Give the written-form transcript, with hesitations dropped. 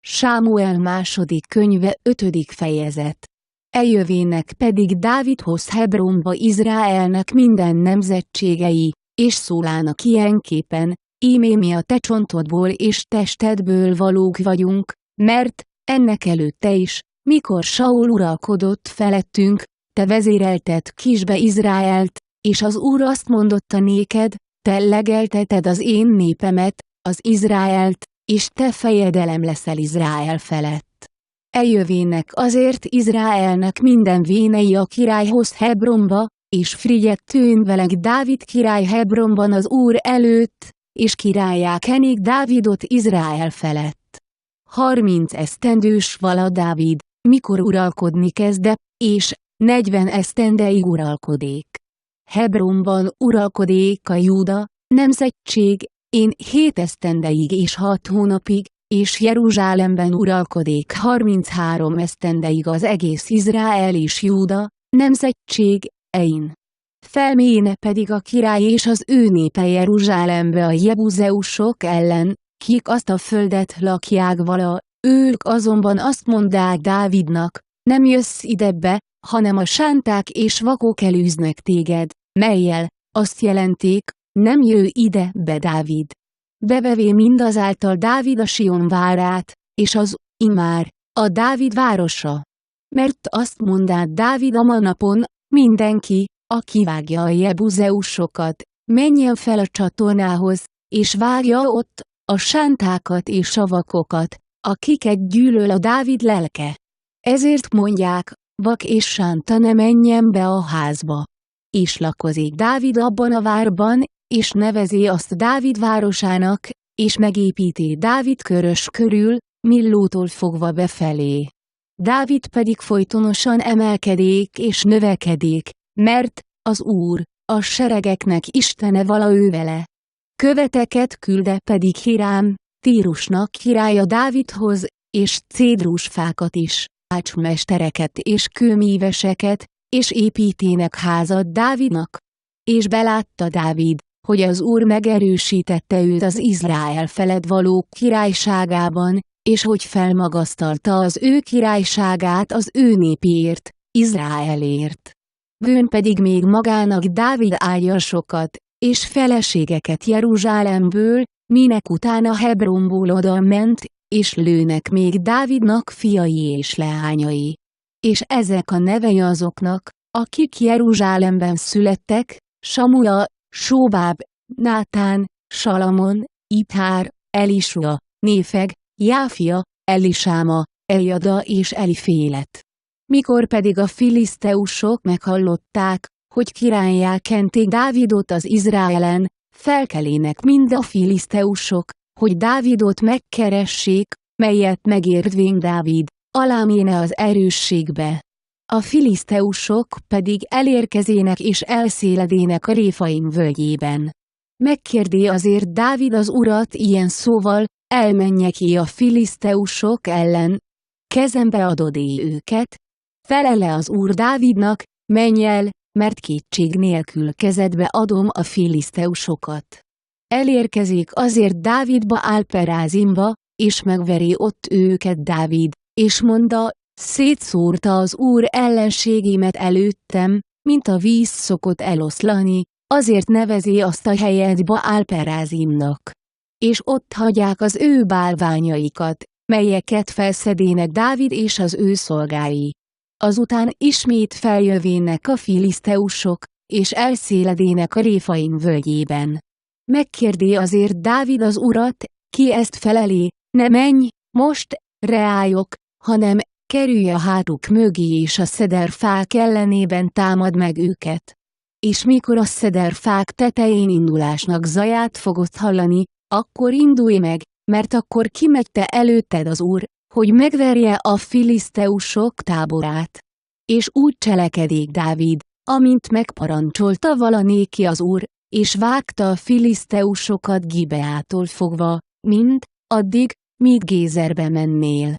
Sámuel második könyve 5. fejezet. Eljövének pedig Dávidhoz Hebronba Izraelnek minden nemzetségei, és szólának ilyenképpen: ímé mi a te csontodból és testedből valók vagyunk, mert ennek előtte is, mikor Saul uralkodott felettünk, te vezérelted kisbe Izraelt, és az Úr azt mondotta néked: te legelteted az én népemet, az Izraelt, és te fejedelem leszel Izrael felett. Eljövének azért Izraelnek minden vénei a királyhoz Hebronba, és frigyettőn veleg Dávid király Hebronban az Úr előtt, és királlyá kenik Dávidot Izrael felett. 30 esztendős vala Dávid, mikor uralkodni kezde, és 40 esztendeig uralkodék. Hebronban uralkodék a Júda nemzetség, én 7 esztendeig és 6 hónapig, és Jeruzsálemben uralkodék 33 esztendeig az egész Izrael és Júda nemzetség, én. Felméne pedig a király és az ő népe Jeruzsálembe a jebuzeusok ellen, kik azt a földet lakják vala, ők azonban azt mondták Dávidnak: nem jössz ide be, hanem a sánták és vakok elűznek téged, mellyel azt jelenték: nem jöjj ide be Dávid. Bevevé mindazáltal Dávid a Sion várát, és az immár a Dávid városa. Mert azt mondták Dávid a manapon: mindenki, aki vágja a jebuzeusokat, menjen fel a csatornához, és vágja ott a sántákat és a vakokat, akiket gyűlöl a Dávid lelke. Ezért mondják: vak és sánta ne menjen be a házba. És lakozik Dávid abban a várban, és nevezi azt Dávid városának, és megépíti Dávid körös körül, Millótól fogva befelé. Dávid pedig folytonosan emelkedék és növekedék, mert az Úr, a seregeknek Istene vala ő vele. Követeket külde pedig Hírám, Tírusnak királya Dávidhoz, és cédrusfákat is, ácsmestereket és kőmíveseket, és építének házat Dávidnak. És belátta Dávid, hogy az Úr megerősítette őt az Izrael felett való királyságában, és hogy felmagasztalta az ő királyságát az ő népéért, Izraelért. Vőn pedig még magának Dávid ágyasokat, és feleségeket Jeruzsálemből, minek utána Hebronból oda ment, és lőnek még Dávidnak fiai és leányai. És ezek a nevei azoknak, akik Jeruzsálemben születtek: Samua, Sóbáb, Nátán, Salamon, Ibhár, Elisua, Néfeg, Jáfia, Elisáma, Eljada és Elifélet. Mikor pedig a filiszteusok meghallották, hogy királlyá kenték Dávidot az Izraelen, felkelének mind a filiszteusok, hogy Dávidot megkeressék, melyet megértvén Dávid, aláméne az erősségbe. A filiszteusok pedig elérkezének és elszéledének a Réfaim völgyében. Megkérdé azért Dávid az Urat ilyen szóval: elmenjek-e a filiszteusok ellen? Kezembe adod-e őket? Felele az Úr Dávidnak: menj el, mert kétség nélkül kezedbe adom a filiszteusokat. Elérkezik azért Dávid Baál-perázimba, és megveri ott őket Dávid, és mondta: szétszórta az Úr ellenségémet előttem, mint a víz szokott eloszlani, azért nevezi azt a helyet Baál-perázimnak. És ott hagyják az ő bálványaikat, melyeket felszedének Dávid és az ő szolgái. Azután ismét feljövének a filiszteusok, és elszéledének a Réfaim völgyében. Megkérdé azért Dávid az Urat: ki ezt felelé: ne menj, most, reályok, hanem kerülj a hátuk mögé, és a szederfák ellenében támad meg őket. És mikor a szederfák tetején indulásnak zaját fogod hallani, akkor indulj meg, mert akkor kimegy te előtted az Úr, hogy megverje a filiszteusok táborát. És úgy cselekedék Dávid, amint megparancsolta vala néki az Úr, és vágta a filiszteusokat Gibeától fogva, mind addig, míg Gézerbe mennél.